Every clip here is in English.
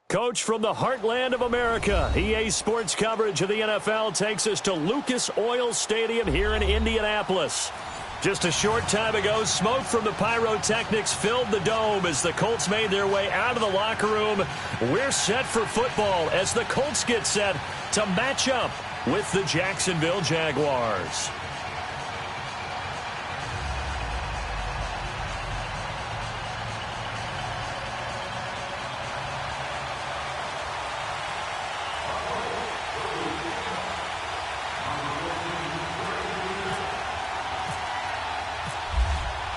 Coach from the heartland of America, EA Sports coverage of the NFL takes us to Lucas Oil Stadium here in Indianapolis. Just a short time ago, smoke from the pyrotechnics filled the dome as the Colts made their way out of the locker room. We're set for football as the Colts get set to match up with the Jacksonville Jaguars.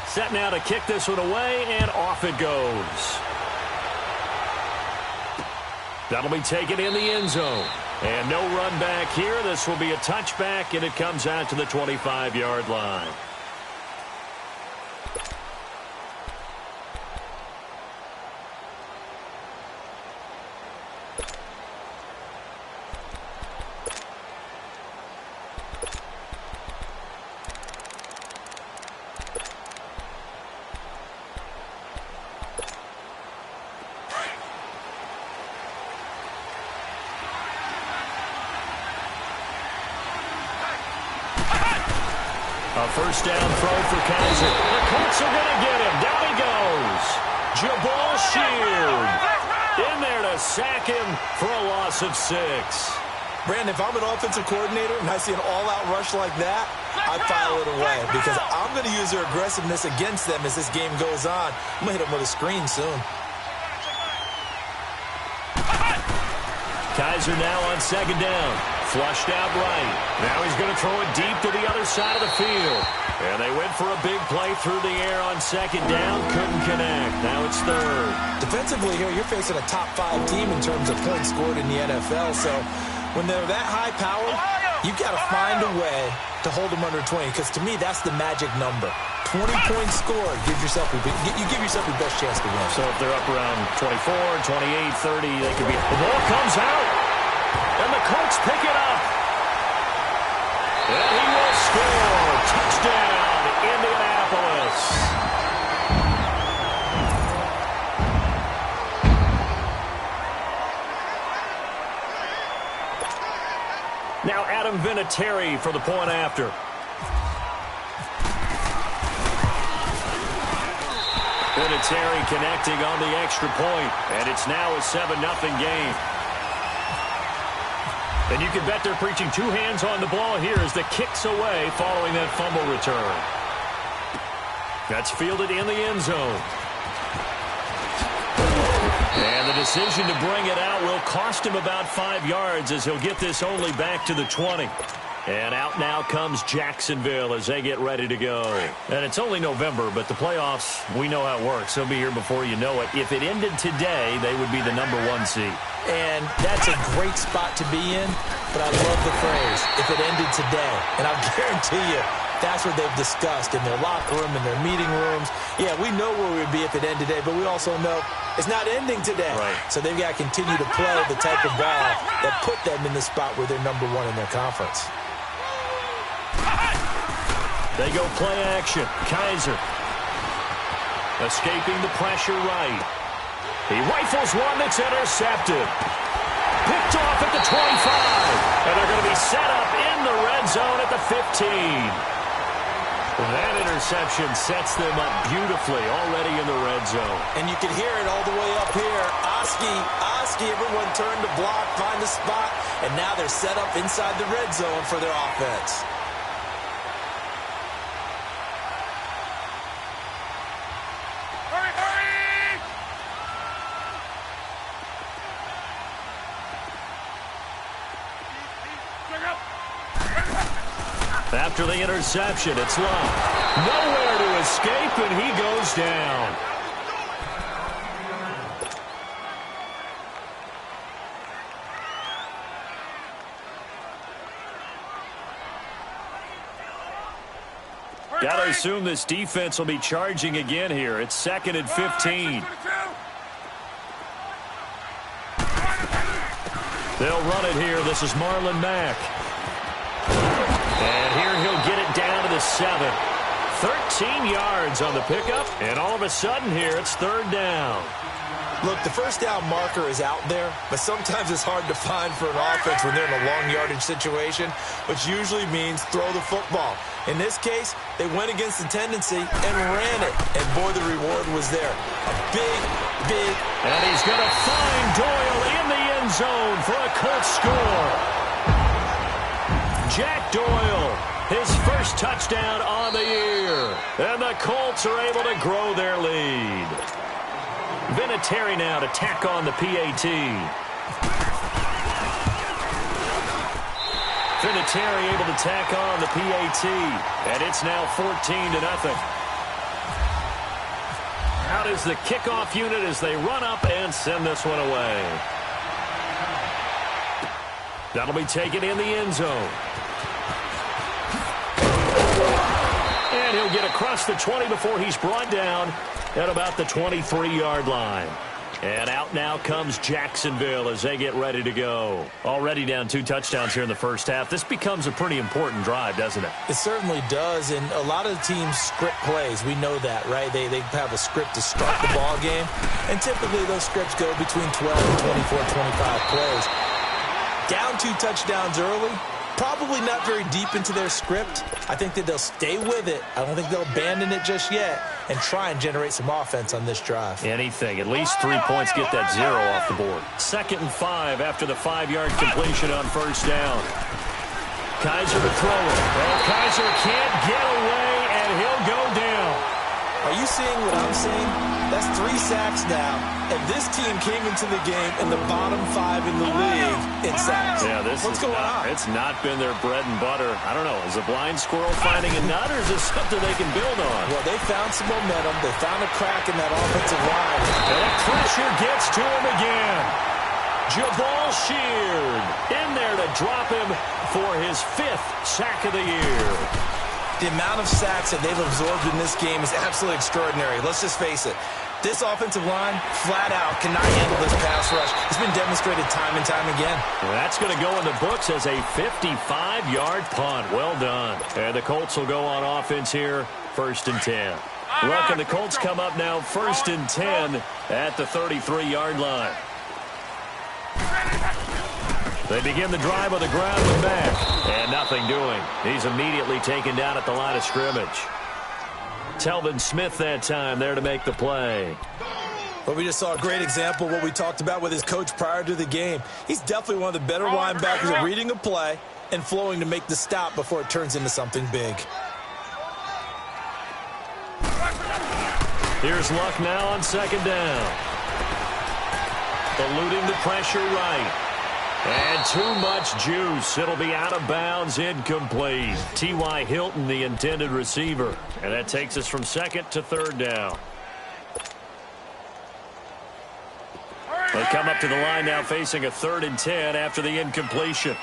Set now to kick this one away, and off it goes. That'll be taken in the end zone. And no run back here. This will be a touchback, and it comes out to the 25-yard line. A first down throw for Kaiser. The Colts are going to get him. Down he goes. Jabal Sheard in there to sack him for a loss of 6. Brandon, if I'm an offensive coordinator and I see an all-out rush like that, I file it away because I'm going to use their aggressiveness against them as this game goes on. I'm going to hit them with a screen soon. Kaiser now on second down. Flushed out right. Now he's going to throw it deep to the other side of the field. And they went for a big play through the air on second down. Couldn't connect. Now it's third. Defensively here, you're facing a top 5 team in terms of points scored in the NFL. So when they're that high powered, you've got to find a way to hold them under 20. Because to me, that's the magic number. 20 points scored. You give yourself your best chance to win. So if they're up around 24, 28, 30, they could be. The ball comes out. And the Colts pick it up. And he will score. Touchdown, Indianapolis. Now Adam Vinatieri for the point after. Vinatieri connecting on the extra point. And it's now a 7-0 game. And you can bet they're preaching 2 hands on the ball here as the kick's away following that fumble return. That's fielded in the end zone. And the decision to bring it out will cost him about 5 yards as he'll get this only back to the 20. And out now comes Jacksonville as they get ready to go. And it's only November, but the playoffs, we know how it works. They'll be here before you know it. If it ended today, they would be the number 1 seed. And that's a great spot to be in, but I love the phrase, if it ended today. And I'll guarantee you, that's what they've discussed in their locker room, in their meeting rooms. Yeah, we know where we would be if it ended today, but we also know it's not ending today. Right. So they've got to continue to play the type of ball that put them in the spot where they're number 1 in their conference. They go play action. Kaiser escaping the pressure right. He rifles one that's intercepted. Picked off at the 25. And they're going to be set up in the red zone at the 15. That interception sets them up beautifully already in the red zone. And you can hear it all the way up here. Oski, everyone turned to block, find the spot, and now they're set up inside the red zone for their offense. After the interception, it's Love. Nowhere to escape, and he goes down. Got to assume this defense will be charging again here. It's 2nd and 15. They'll run it here. This is Marlon Mack. And here he'll get it down to the 7. 13 yards on the pickup, and all of a sudden here, it's third down. Look, the first down marker is out there, but sometimes it's hard to find for an offense when they're in a long yardage situation, which usually means throw the football. In this case, they went against the tendency and ran it, and boy, the reward was there. A big... And he's going to find Doyle in the end zone for a Colts score. Jack Doyle, his first touchdown on the year, and the Colts are able to grow their lead. Vinatieri now to tack on the PAT. Vinatieri able to tack on the PAT, and it's now 14-0. Out is the kickoff unit as they run up and send this one away. That'll be taken in the end zone. And he'll get across the 20 before he's brought down at about the 23-yard line. And out now comes Jacksonville as they get ready to go. Already down 2 touchdowns here in the first half. This becomes a pretty important drive, doesn't it? It certainly does, and a lot of teams script plays. We know that, right? They have a script to start the ball game, and typically those scripts go between 12 and 24, 25 plays. Down 2 touchdowns early, probably not very deep into their script. I think that they'll stay with it. I don't think they'll abandon it just yet and try and generate some offense on this drive. Anything. At least 3 points, get that 0 off the board. 2nd and 5 after the 5-yard completion on first down. Kaiser to throw it. Well, Kaiser can't get away, and he'll go down. Are you seeing what I'm seeing? That's 3 sacks now, and this team came into the game in the bottom 5 in the league in sacks. Yeah, what's going on? It's not been their bread and butter. I don't know. Is a blind squirrel finding a nut, or is this something they can build on? Well, they found some momentum. They found a crack in that offensive line. And pressure gets to him again. Jabal Sheard in there to drop him for his 5th sack of the year. The amount of sacks that they've absorbed in this game is absolutely extraordinary. Let's just face it. This offensive line, flat out, cannot handle this pass rush. It's been demonstrated time and time again. Well, that's going to go in the books as a 55-yard punt. Well done. And the Colts will go on offense here, 1st and 10. Look, and the Colts come up now 1st and 10 at the 33-yard line. They begin the drive on the ground and back, and nothing doing. He's immediately taken down at the line of scrimmage. Telvin Smith that time there to make the play. But we just saw a great example of what we talked about with his coach prior to the game. He's definitely one of the better linebackers at reading a play and flowing to make the stop before it turns into something big. Here's Luck now on 2nd down. Eluding the pressure right. And too much juice. It'll be out of bounds, incomplete. T.Y. Hilton, the intended receiver. And that takes us from 2nd to 3rd down. They come up to the line now facing a 3rd and 10 after the incompletion.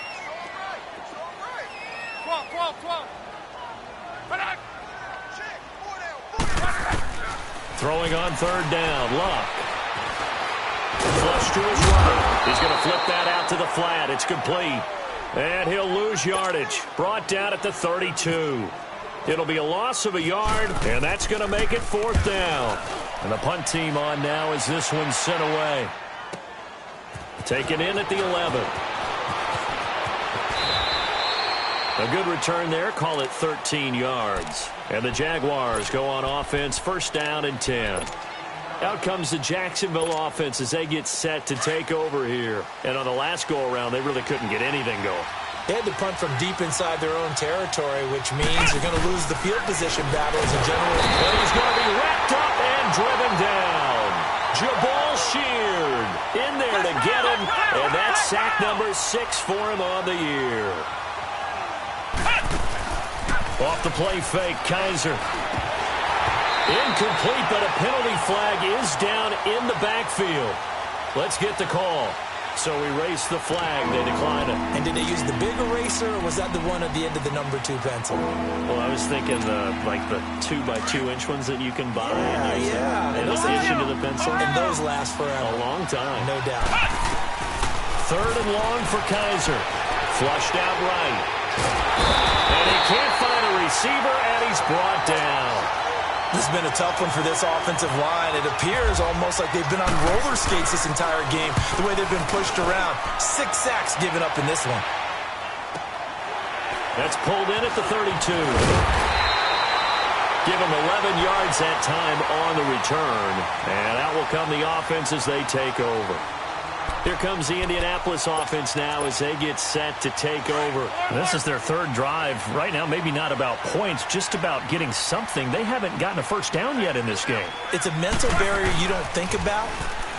Throwing on 3rd down, Luck. Flush to his right. He's going to flip that out to the flat. It's complete. And he'll lose yardage. Brought down at the 32. It'll be a loss of a yard, and that's going to make it 4th down. And the punt team on now as this one's sent away. Taken in at the 11. A good return there. Call it 13 yards. And the Jaguars go on offense, 1st down and 10. Out comes the Jacksonville offense as they get set to take over here. And on the last go-around, they really couldn't get anything going. They had to punt from deep inside their own territory, which means they're going to lose the field position battle as a general. But he's going to be wrapped up and driven down. Jabal Sheard in there to get him. And that's sack number 6 for him on the year. Off the play fake, Kaiser. Incomplete, but a penalty flag is down in the backfield. Let's get the call. So erase the flag. They decline it. And did they use the big eraser, or was that the one at the end of the number 2 pencil? Well, I was thinking the 2x2-inch ones that you can buy. Yeah. In addition to the pencil. And those last forever. A long time. No doubt. 3rd and long for Kaiser. Flushed out right. And he can't find a receiver, and he's brought down. This has been a tough one for this offensive line. It appears almost like they've been on roller skates this entire game, the way they've been pushed around. 6 sacks given up in this one. That's pulled in at the 32. Give them 11 yards that time on the return. And out will come the offense as they take over. Here comes the Indianapolis offense now as they get set to take over. This is their third drive. Right now, maybe not about points, just about getting something. They haven't gotten a first down yet in this game. It's a mental barrier you don't think about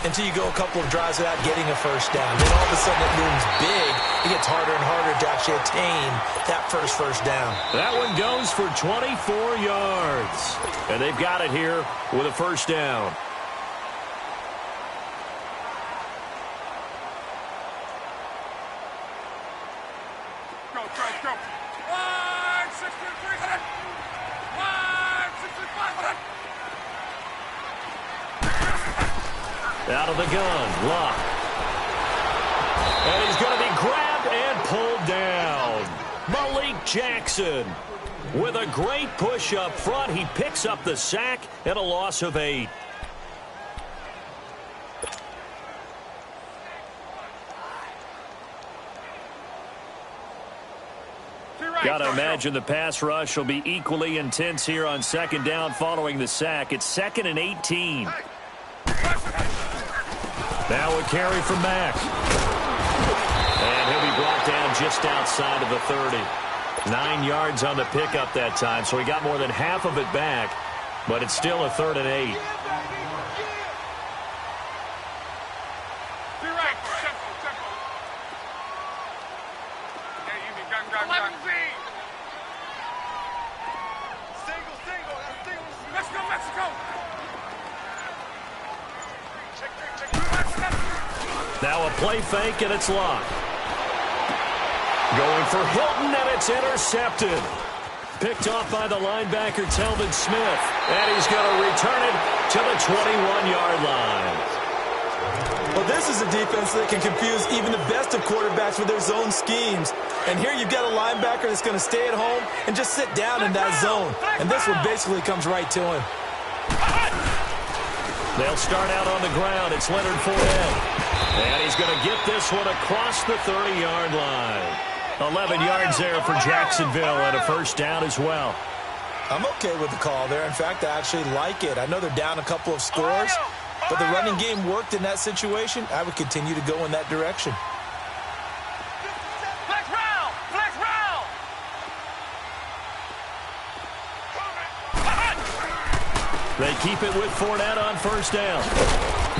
until you go a couple of drives without getting a first down. Then all of a sudden it looms big. It gets harder and harder to actually attain that first down. That one goes for 24 yards. And they've got it here with a first down. Out of the gun, Locke. And he's going to be grabbed and pulled down. Malik Jackson with a great push up front. He picks up the sack and a loss of 8. Got to imagine the pass rush will be equally intense here on second down following the sack. It's 2nd and 18. Now a carry from Mack. And he'll be brought down just outside of the 30. 9 yards on the pickup that time, so he got more than half of it back, but it's still a 3rd and 8. Now a play fake, and it's Locke. Going for Hilton, and it's intercepted. Picked off by the linebacker, Telvin Smith. And he's going to return it to the 21-yard line. Well, this is a defense that can confuse even the best of quarterbacks with their zone schemes. And here you've got a linebacker that's going to stay at home and just sit down in that zone. And this one basically comes right to him. They'll start out on the ground. It's Leonard Fournette. And he's going to get this one across the 30-yard line. 11 yards there for Jacksonville and a first down as well. I'm okay with the call there. In fact, I actually like it. I know they're down a couple of scores, but the running game worked in that situation. I would continue to go in that direction. They keep it with Fournette on first down.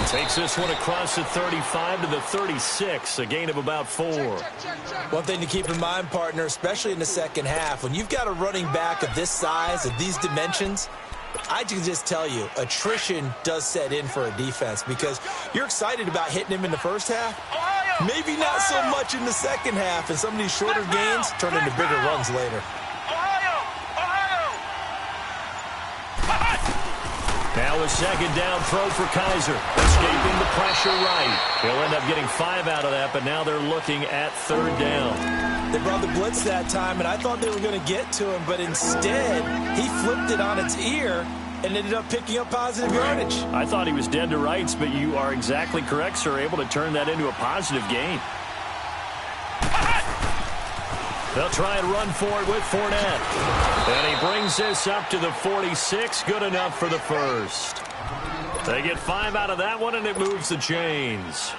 Takes this one across the 35 to the 36, a gain of about 4. One thing to keep in mind, partner, especially in the second half, when you've got a running back of this size, of these dimensions, I can just tell you, attrition does set in for a defense because you're excited about hitting him in the first half. Maybe not so much in the second half, and some of these shorter gains turn into bigger runs later. Now a second down throw for Kaiser. Escaping the pressure right. He'll end up getting 5 out of that, but now they're looking at third down. They brought the blitz that time, and I thought they were going to get to him, but instead he flipped it on its ear and ended up picking up positive yardage. I thought he was dead to rights, but you are exactly correct, sir. Able to turn that into a positive gain. They'll try and run for it with Fournette. And he brings this up to the 46. Good enough for the first. They get 5 out of that one, and it moves the chains.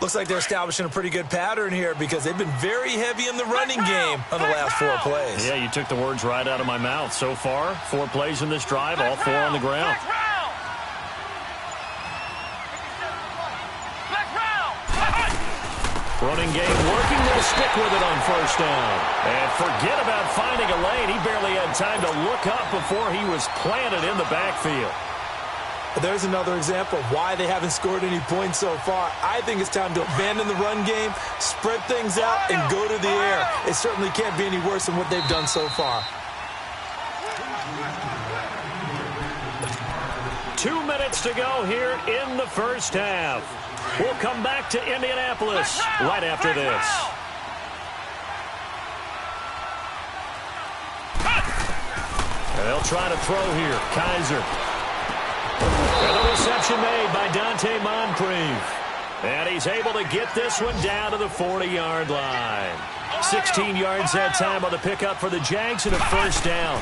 Looks like they're establishing a pretty good pattern here because they've been very heavy in the running game on the last 4 plays. Yeah, you took the words right out of my mouth. So far, 4 plays in this drive, all 4 on the ground. Running game working. They'll stick with it on first down. And forget about finding a lane. He barely had time to look up before he was planted in the backfield. There's another example of why they haven't scored any points so far. I think it's time to abandon the run game, spread things out, and go to the air. It certainly can't be any worse than what they've done so far. 2 minutes to go here in the first half. We'll come back to Indianapolis right after this. And they'll try to throw here. Kaiser. And the reception made by Dante Moncrief. And he's able to get this one down to the 40-yard line. 16 yards that time on the pickup for the Jags and a first down.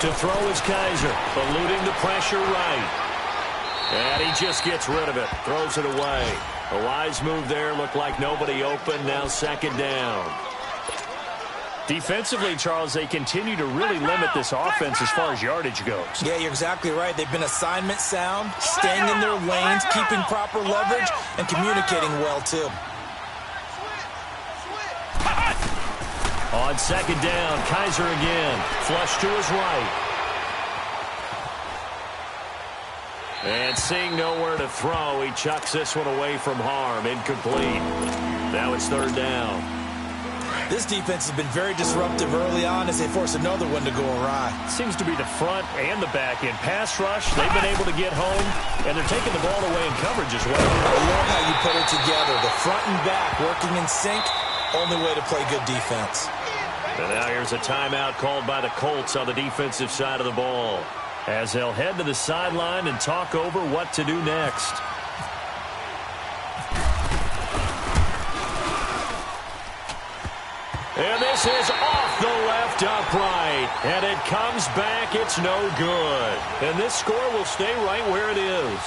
To throw is Kaiser, eluding the pressure right. And he just gets rid of it, throws it away. A wise move there, looked like nobody open, now second down. Defensively, Charles, they continue to really limit this offense as far as yardage goes. Yeah, you're exactly right. They've been assignment sound, staying in their lanes, keeping proper leverage, and communicating well, too. On second down, Kaiser again. Flush to his right. And seeing nowhere to throw, he chucks this one away from harm. Incomplete. Now it's third down. This defense has been very disruptive early on as they force another one to go awry. Seems to be the front and the back end. Pass rush, they've been able to get home, and they're taking the ball away in coverage as well. I love how you put it together. The front and back working in sync, only way to play good defense. And now here's a timeout called by the Colts on the defensive side of the ball, as they'll head to the sideline and talk over what to do next. And this is off the left upright. And it comes back. It's no good. And this score will stay right where it is.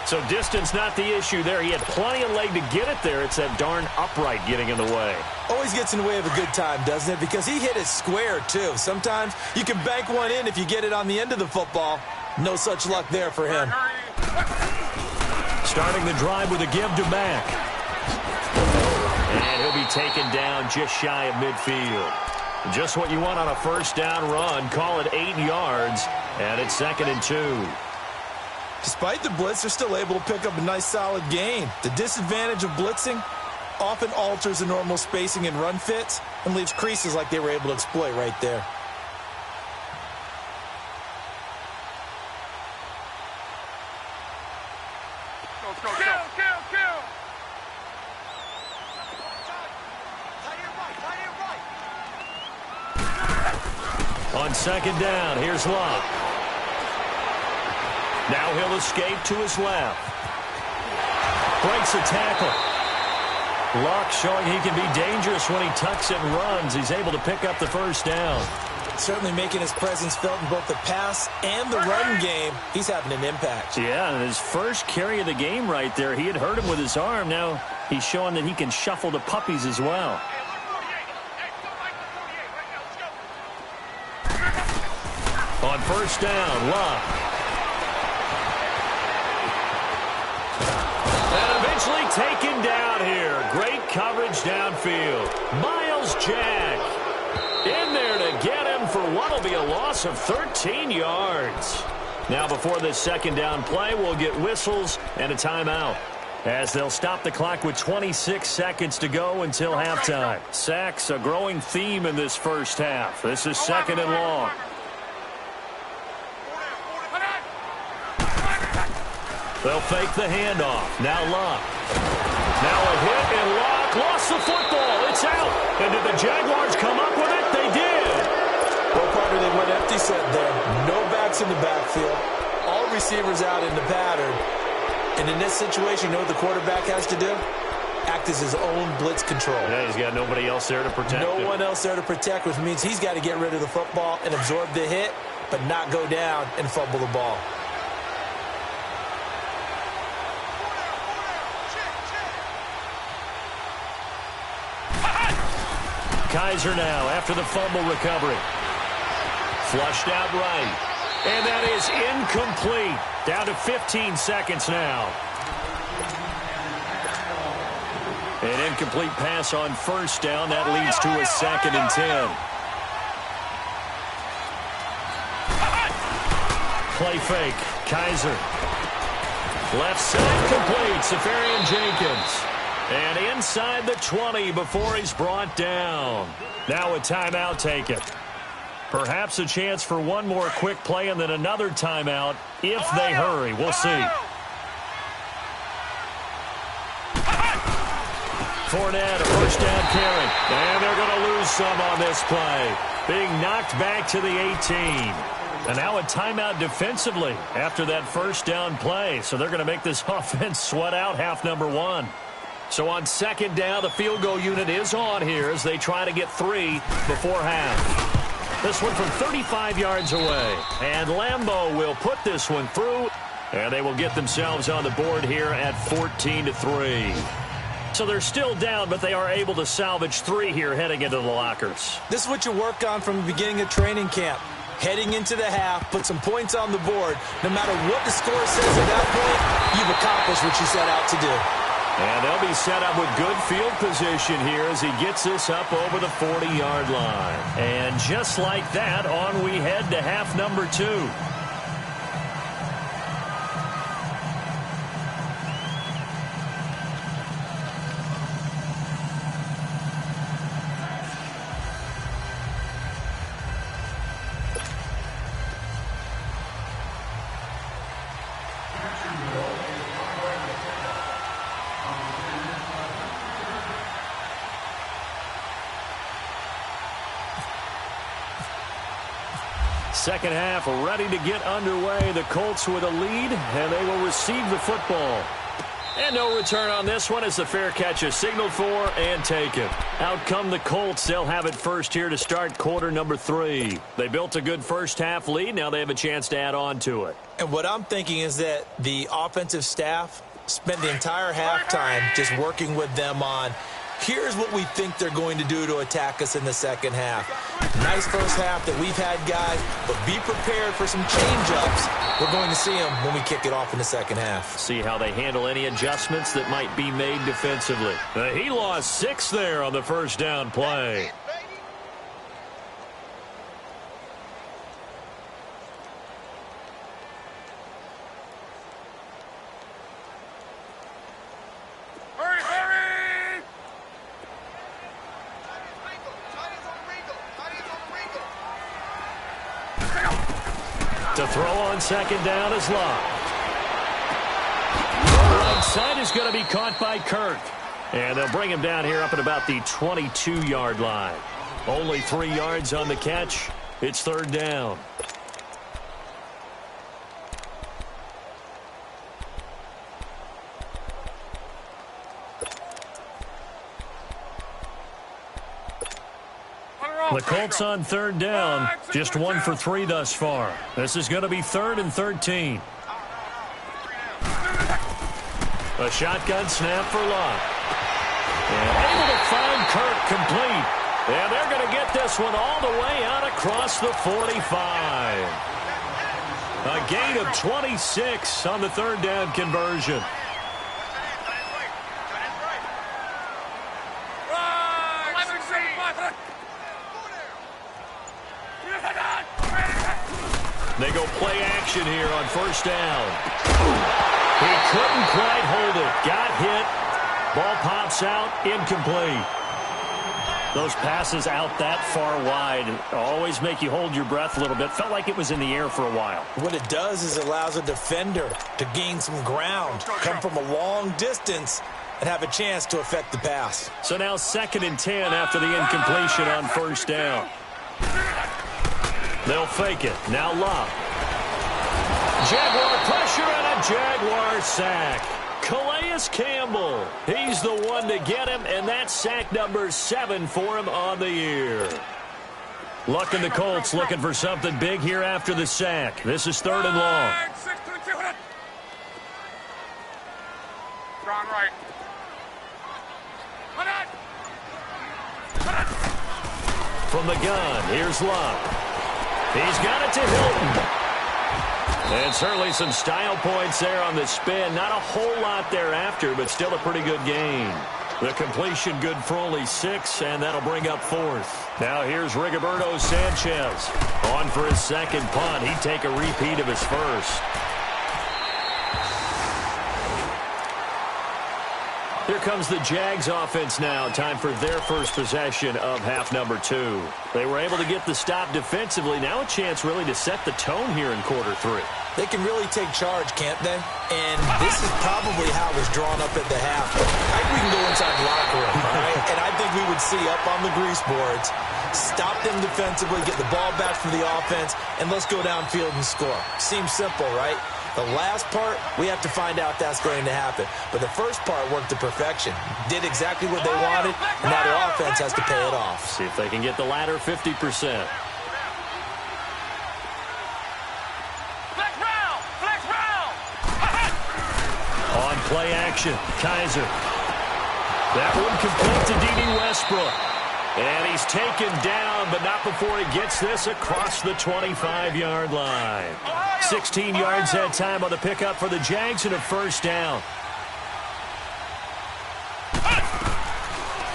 So distance not the issue there. He had plenty of leg to get it there. It's that darn upright getting in the way. Always gets in the way of a good time, doesn't it? Because he hit it square, too. Sometimes you can bank one in if you get it on the end of the football. No such luck there for him. Starting the drive with a give to Mack. And he'll be taken down just shy of midfield. Just what you want on a first down run. Call it 8 yards. And it's 2nd and 2. Despite the blitz, they're still able to pick up a nice solid gain. The disadvantage of blitzing often alters the normal spacing and run fits and leaves creases like they were able to exploit right there. On second down, here's Locke. Now he'll escape to his left. Breaks a tackle. Locke showing he can be dangerous when he tucks and runs. He's able to pick up the first down. Certainly making his presence felt in both the pass and the run game. He's having an impact. Yeah, and his first carry of the game right there, he had hurt him with his arm. Now he's showing that he can shuffle the puppies as well. On first down, Locke. And eventually taken down here. Great coverage downfield. Miles Jack in there to get him for what will be a loss of 13 yards. Now before this second down play, we'll get whistles and a timeout, as they'll stop the clock with 26 seconds to go until halftime. Sacks, a growing theme in this first half. This is 2nd and long. They'll fake the handoff. Now Locke. Now a hit, and Locke lost the football. It's out. And did the Jaguars come up with it? They did. Well, Carter, they went empty set there. No backs in the backfield. All receivers out in the pattern. And in this situation, you know what the quarterback has to do? Act as his own blitz control. Yeah, he's got nobody else there to protect him. No one else there to protect, which means he's got to get rid of the football and absorb the hit, but not go down and fumble the ball. Kaiser now after the fumble recovery. Flushed out right. And that is incomplete. Down to 15 seconds now. An incomplete pass on first down. That leads to a 2nd and 10. Play fake. Kaiser. Left side complete. Safarian Jenkins. And inside the 20 before he's brought down. Now a timeout taken. Perhaps a chance for one more quick play and then another timeout if they hurry. We'll see. Fournette, a first down carry. And they're going to lose some on this play. Being knocked back to the 18. And now a timeout defensively after that first down play. So they're going to make this offense sweat out half number one. So on second down, the field goal unit is on here as they try to get 3 before half. This one from 35 yards away. And Lambeau will put this one through. And they will get themselves on the board here at 14-3. So they're still down, but they are able to salvage 3 here heading into the lockers. This is what you work on from the beginning of training camp. Heading into the half, put some points on the board. No matter what the score says at that point, you've accomplished what you set out to do. And they'll be set up with good field position here as he gets this up over the 40-yard line. And just like that, on we head to half number 2. Second half ready to get underway. The Colts with a lead, and they will receive the football. And no return on this one as the fair catch is signaled for and taken. Out come the Colts. They'll have it first here to start quarter number 3. They built a good first half lead. Now they have a chance to add on to it. And what I'm thinking is that the offensive staff spent the entire halftime just working with them on, here's what we think they're going to do to attack us in the second half. Nice first half that we've had, guys, but be prepared for some change-ups. We're going to see them when we kick it off in the second half. See how they handle any adjustments that might be made defensively. He lost 6 there on the first down play. To throw on second down is Locke. The right side is going to be caught by Kirk. And they'll bring him down here up at about the 22-yard line. Only 3 yards on the catch. It's third down. The Colts on third down, just 1 for 3 thus far. This is going to be 3rd and 13. A shotgun snap for Locke. And able to find Kirk complete. And they're going to get this one all the way out across the 45. A gain of 26 on the third down conversion. They go play action here on first down. He couldn't quite hold it. Got hit. Ball pops out. Incomplete. Those passes out that far wide always make you hold your breath a little bit. Felt like it was in the air for a while. What it does is it allows a defender to gain some ground, come from a long distance, and have a chance to affect the pass. So now 2nd and 10 after the incompletion on first down. They'll fake it. Now Locke. Jaguar pressure and a Jaguar sack. Calais Campbell. He's the one to get him, and that's sack number 7 for him on the year. Luck and the Colts looking for something big here after the sack. This is 3rd and long. From the gun, here's Locke. He's got it to Hilton. And certainly some style points there on the spin. Not a whole lot thereafter, but still a pretty good gain. The completion good for only 6, and that'll bring up 4th. Now here's Rigoberto Sanchez. On for his second punt. He'd take a repeat of his first. Here comes the Jags offense now. Time for their first possession of half number 2. They were able to get the stop defensively. Now a chance really to set the tone here in quarter 3. They can really take charge, can't they? And this is probably how it was drawn up at the half. I think we can go inside the locker room, all right? And I think we would see up on the grease boards, stop them defensively, get the ball back from the offense, and let's go downfield and score. Seems simple, right? The last part, we have to find out that's going to happen. But the first part worked to perfection. Did exactly what they wanted, and now their offense has to pay it off. See if they can get the latter 50%. On play action, Kaiser. That one complete to D.D. Westbrook. And he's taken down, but not before he gets this across the 25-yard line. 16 yards that time on the pickup for the Jags and a first down.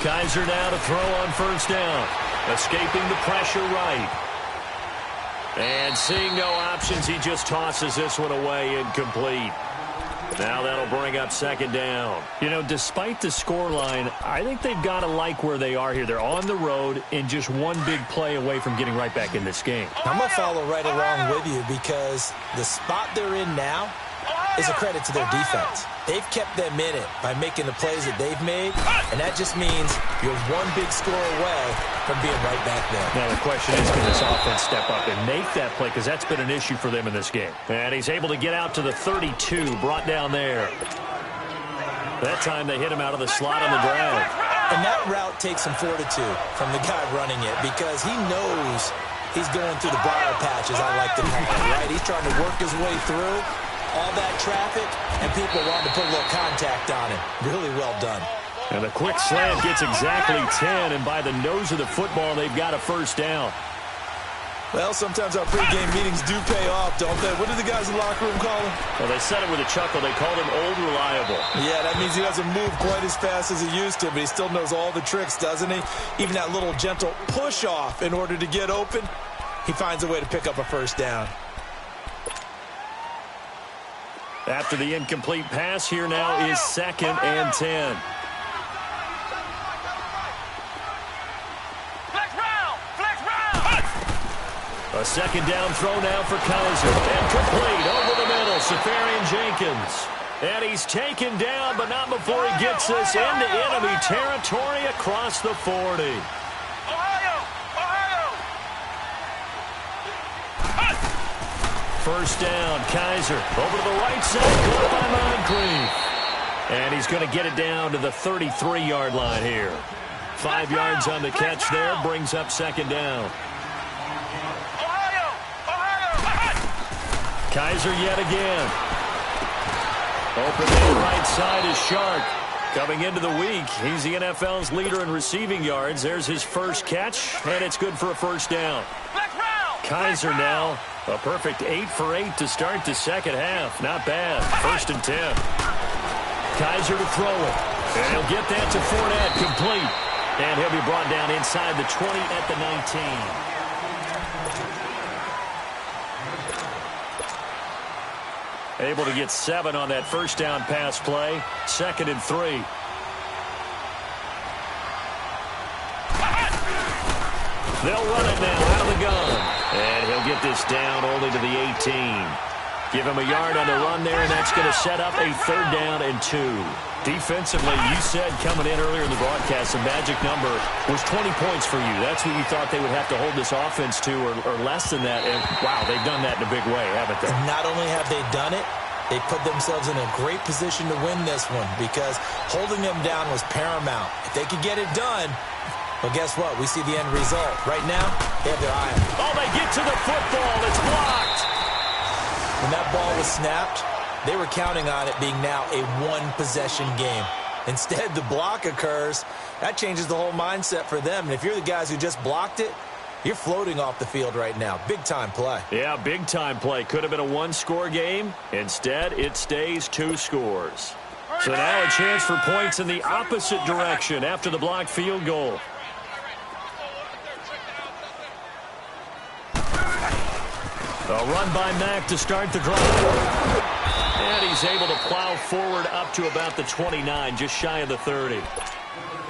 Kaiser now to throw on first down. Escaping the pressure right. And seeing no options, he just tosses this one away incomplete. Now that'll bring up second down. You know, despite the scoreline, I think they've got to like where they are here. They're on the road and just one big play away from getting right back in this game. I'm going to follow right along with you because the spot they're in now is a credit to their defense. They've kept them in it by making the plays that they've made, and that just means you're one big score away from being right back there. Now the question is, can this offense step up and make that play? Because that's been an issue for them in this game. And he's able to get out to the 32, brought down there. That time they hit him out of the slot on the drag. And that route takes some fortitude from the guy running it because he knows he's going through the briar patch, as I like to call it, right? He's trying to work his way through all that traffic, and people wanting to put a little contact on him. Really well done. And the quick slant gets exactly 10, and by the nose of the football, they've got a first down. Well, sometimes our pregame meetings do pay off, don't they? What do the guys in the locker room call him? Well, they said it with a chuckle. They called him Old Reliable. Yeah, that means he doesn't move quite as fast as he used to, but he still knows all the tricks, doesn't he? Even that little gentle push-off in order to get open, he finds a way to pick up a first down. After the incomplete pass, here now is 2nd and 10. A second down throw now for Kaiser. And complete over the middle. Safarian Jenkins. And he's taken down, but not before he gets this into enemy territory across the 40. First down, Kaiser over to the right side, caught by Moncrief. And he's going to get it down to the 33-yard line here. 5 yards on the catch there, brings up second down. Kaiser yet again. Open to the right side is Shark. Coming into the week, he's the NFL's leader in receiving yards. There's his first catch, and it's good for a first down. Kaiser now, a perfect 8 for 8 to start the second half. Not bad. 1st and 10. Kaiser to throw it. And he'll get that to Fournette, complete. And he'll be brought down inside the 20 at the 19. Able to get 7 on that first down pass play. 2nd and 3. They'll run it now out of the gun. And he'll get this down only to the 18. Give him a yard on the run there, and that's going to set up a 3rd down and 2. Defensively, you said coming in earlier in the broadcast, the magic number was 20 points for you. That's what you thought they would have to hold this offense to, or less than that. And, wow, they've done that in a big way, haven't they? Not only have they done it, they put themselves in a great position to win this one because holding them down was paramount. If they could get it done, well, guess what? We see the end result. Right now, they have their eye on it. Oh, they get to the football. It's blocked. When that ball was snapped, they were counting on it being now a one-possession game. Instead, the block occurs. That changes the whole mindset for them. And if you're the guys who just blocked it, you're floating off the field right now. Big-time play. Yeah, big-time play. Could have been a one-score game. Instead, it stays 2 scores. So now a chance for points in the opposite direction after the blocked field goal. A run by Mack to start the drive. And he's able to plow forward up to about the 29, just shy of the 30.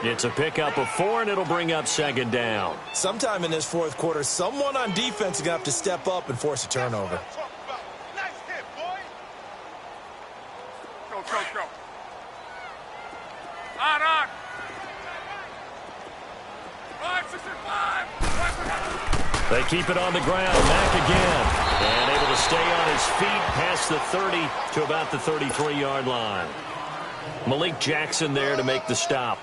It's a pickup of 4, and it'll bring up second down. Sometime in this fourth quarter, someone on defense is going to have to step up and force a turnover. Go. On. 5-6-5. They keep it on the ground. Mack again. And able to stay on his feet past the 30 to about the 33-yard line. Malik Jackson there to make the stop.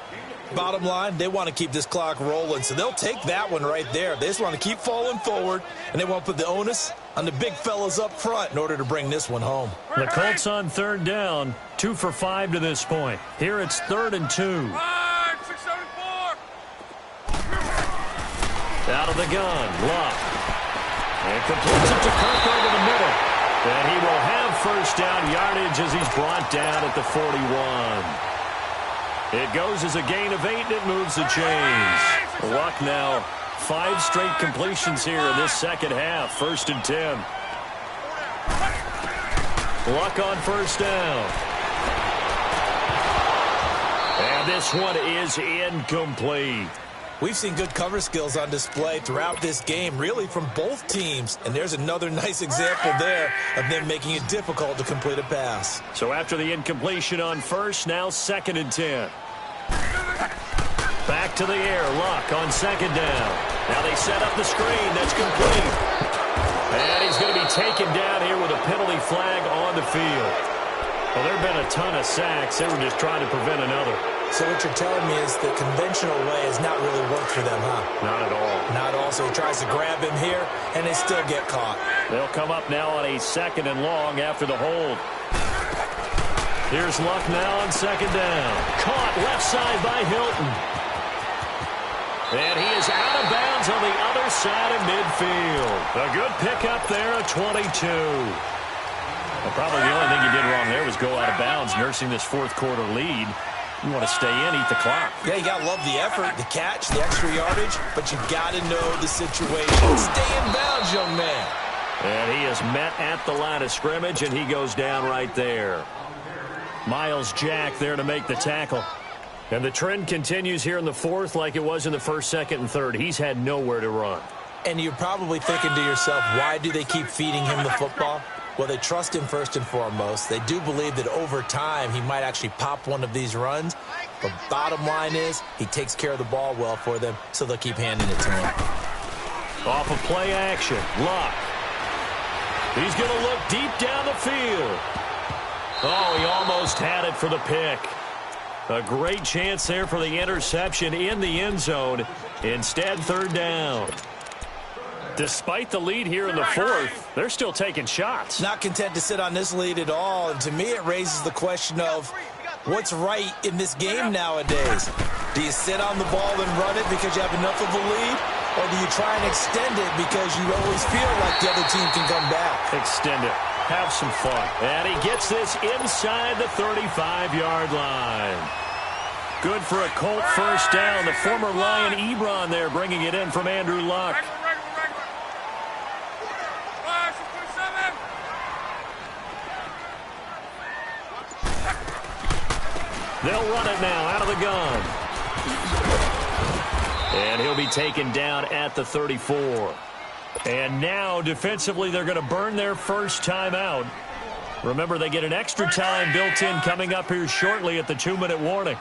Bottom line, they want to keep this clock rolling, so they'll take that one right there. They just want to keep falling forward, and they want to put the onus on the big fellas up front in order to bring this one home. The Colts on third down, 2 for 5 to this point. Here it's 3rd and 2. 5-6-7-4. Out of the gun, Luck. And completes it to Kirk over the middle. And he will have first down yardage as he's brought down at the 41. It goes as a gain of 8, and it moves the chains. Luck now 5 straight completions here in this second half. 1st and 10. Luck on first down. And this one is incomplete. We've seen good cover skills on display throughout this game, really from both teams. And there's another nice example there of them making it difficult to complete a pass. So after the incompletion on first, now 2nd and 10. Back to the air, Luck on second down. Now they set up the screen. That's complete. And he's going to be taken down here with a penalty flag on the field. Well, there have been a ton of sacks. They were just trying to prevent another. So what you're telling me is the conventional way has not really worked for them, huh? Not at all. Not at all. So he tries to grab him here, and they still get caught. They'll come up now on a 2nd and long after the hold. Here's Luck now on second down. Caught left side by Hilton. And he is out of bounds on the other side of midfield. A good pickup there at 22. Well, probably the only thing he did wrong there was go out of bounds, nursing this fourth quarter lead. You want to stay in, eat the clock. Yeah, you got to love the effort, the catch, the extra yardage, but you got to know the situation. Stay in bounds, young man. And he is met at the line of scrimmage, and he goes down right there. Miles Jack there to make the tackle. And the trend continues here in the fourth like it was in the first, second, and third. He's had nowhere to run. And you're probably thinking to yourself, why do they keep feeding him the football? Well, they trust him first and foremost. They do believe that over time he might actually pop one of these runs. But bottom line is he takes care of the ball well for them, so they'll keep handing it to him. Off of play action, Luck. He's going to look deep down the field. Oh, he almost had it for the pick. A great chance there for the interception in the end zone. Instead, 3rd down. Despite the lead here in the fourth, they're still taking shots. Not content to sit on this lead at all. And to me, it raises the question of what's right in this game nowadays. Do you sit on the ball and run it because you have enough of a lead? Or do you try and extend it because you always feel like the other team can come back? Extend it. Have some fun. And he gets this inside the 35-yard line. Good for a Colt first down. The former Lion Ebron there bringing it in from Andrew Luck. They'll run it now out of the gun. And he'll be taken down at the 34. And now, defensively, they're going to burn their first time out. Remember, they get an extra time built in coming up here shortly at the 2-minute warning.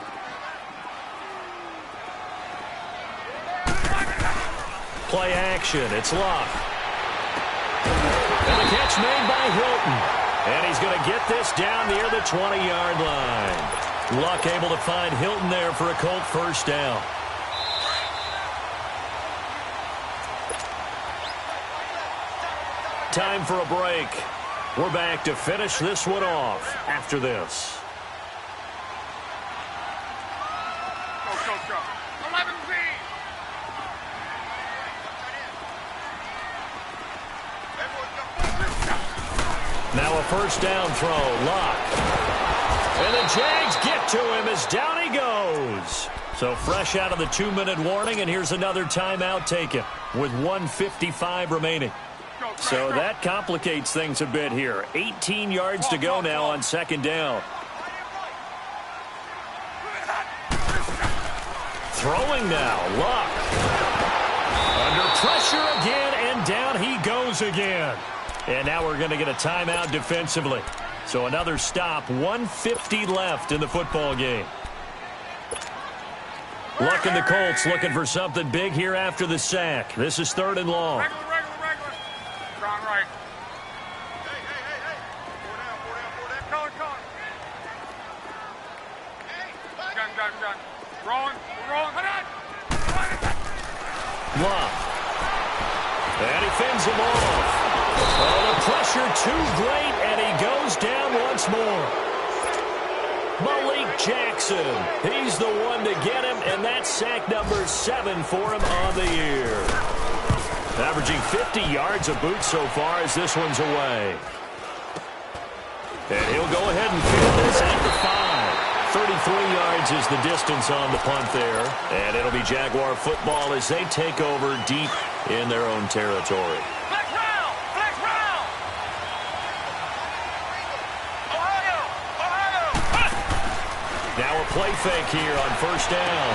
Play action. It's Luck. And the catch made by Hilton. And he's going to get this down near the 20-yard line. Luck able to find Hilton there for a Colt first down. Time for a break. We're back to finish this one off after this. Go. 11Z. Now a first down throw. Luck. And the Jags get to him as down he goes. So fresh out of the 2-minute warning, and here's another timeout taken with 1:55 remaining. So that complicates things a bit here. 18 yards to go now on second down. Throwing now, Luck. Under pressure again, and down he goes again. And now we're going to get a timeout defensively. So another stop, 1:50 left in the football game. Luck and the Colts looking for something big here after the sack. This is 3rd and long. Regular. Gone right. Hey. Four down. Gun. Rolling. Luck. And he fins him off. Oh, the pressure too great, and he goes down once more. Malik Jackson, he's the one to get him, and that's sack number 7 for him on the year. Averaging 50 yards a boot so far as this one's away. And he'll go ahead and field this at the 5. 33 yards is the distance on the punt there. And it'll be Jaguar football as they take over deep in their own territory. Flex round! Ohio! Now a play fake here on first down.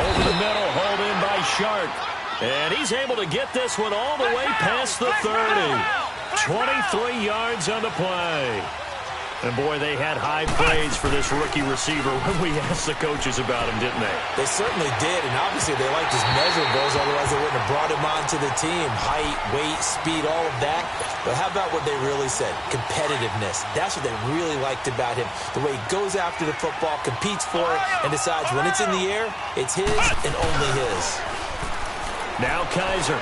Over the middle, hauled in by Sharp. And he's able to get this one all the way past the 30. 23 yards on the play. And, boy, they had high praise for this rookie receiver when we asked the coaches about him, didn't they? They certainly did, and obviously they liked his measurables, otherwise they wouldn't have brought him onto the team. Height, weight, speed, all of that. But how about what they really said? Competitiveness. That's what they really liked about him. The way he goes after the football, competes for it, and decides when it's in the air, it's his and only his. Now Kaiser.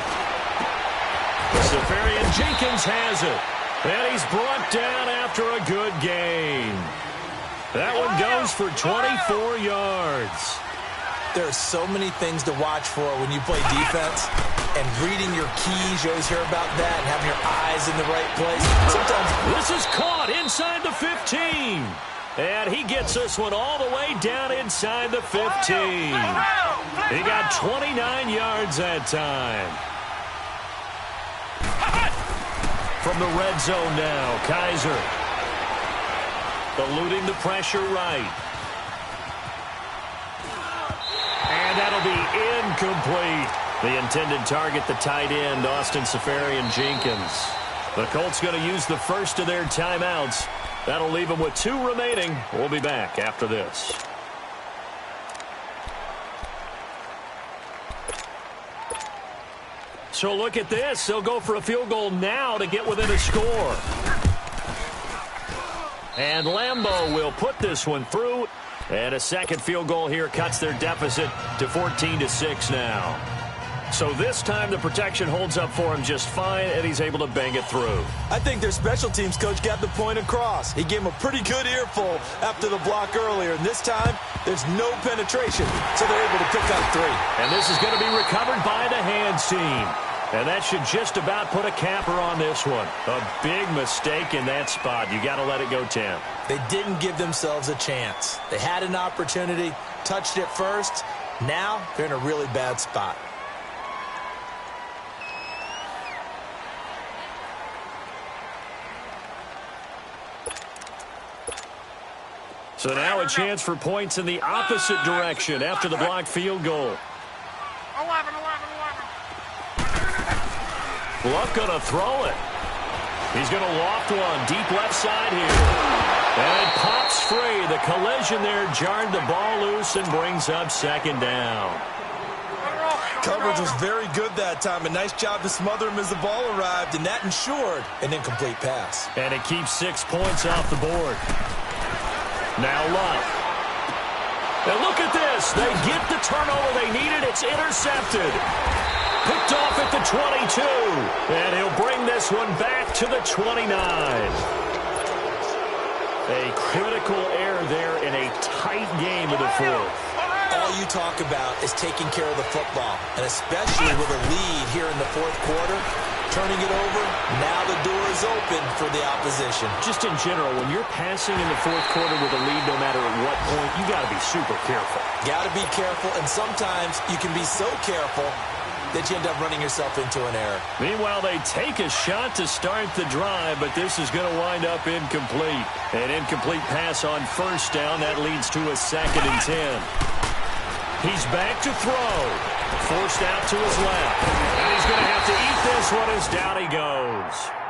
Safarian Jenkins has it. And he's brought down after a good gain. That one goes for 24 yards. There are so many things to watch for when you play defense. And reading your keys, you always hear about that, and having your eyes in the right place. Sometimes this is caught inside the 15. And he gets this one all the way down inside the 15. He got 29 yards that time. From the red zone now, Kaiser. Eluding the pressure right. And that'll be incomplete. The intended target, the tight end, Austin Safarian Jenkins. The Colts going to use the first of their timeouts. That'll leave them with 2 remaining. We'll be back after this. So look at this. They'll go for a field goal now to get within a score. And Lambeau will put this one through. And a second field goal here cuts their deficit to 14-6 now. So this time the protection holds up for him just fine, and he's able to bang it through. I think their special teams coach got the point across. He gave him a pretty good earful after the block earlier, and this time there's no penetration, so they're able to pick up 3. And this is going to be recovered by the hands team. And that should just about put a capper on this one. A big mistake in that spot. You got to let it go 10. They didn't give themselves a chance. They had an opportunity, touched it first. Now they're in a really bad spot. So now a chance for points in the opposite direction after the blocked field goal. 11. Luck going to throw it. He's going to loft one deep left side here. And it pops free. The collision there jarred the ball loose and brings up second down. Coverage was very good that time. A nice job to smother him as the ball arrived, and that ensured an incomplete pass. And it keeps 6 points off the board. Now Luck. And look at this. They get the turnover they needed. It's intercepted. Picked off at the 22. And he'll bring this one back to the 29. A critical error there in a tight game of the fourth. All you talk about is taking care of the football, and especially with a lead here in the fourth quarter, turning it over, now the door is open for the opposition. Just in general, when you're passing in the fourth quarter with a lead, no matter at what point, you got to be super careful. Got to be careful, and sometimes you can be so careful that you end up running yourself into an error. Meanwhile, they take a shot to start the drive, but this is going to wind up incomplete. An incomplete pass on first down. That leads to a 2nd and 10. He's back to throw. Forced out to his left. And he's going to have to eat this one as down he goes.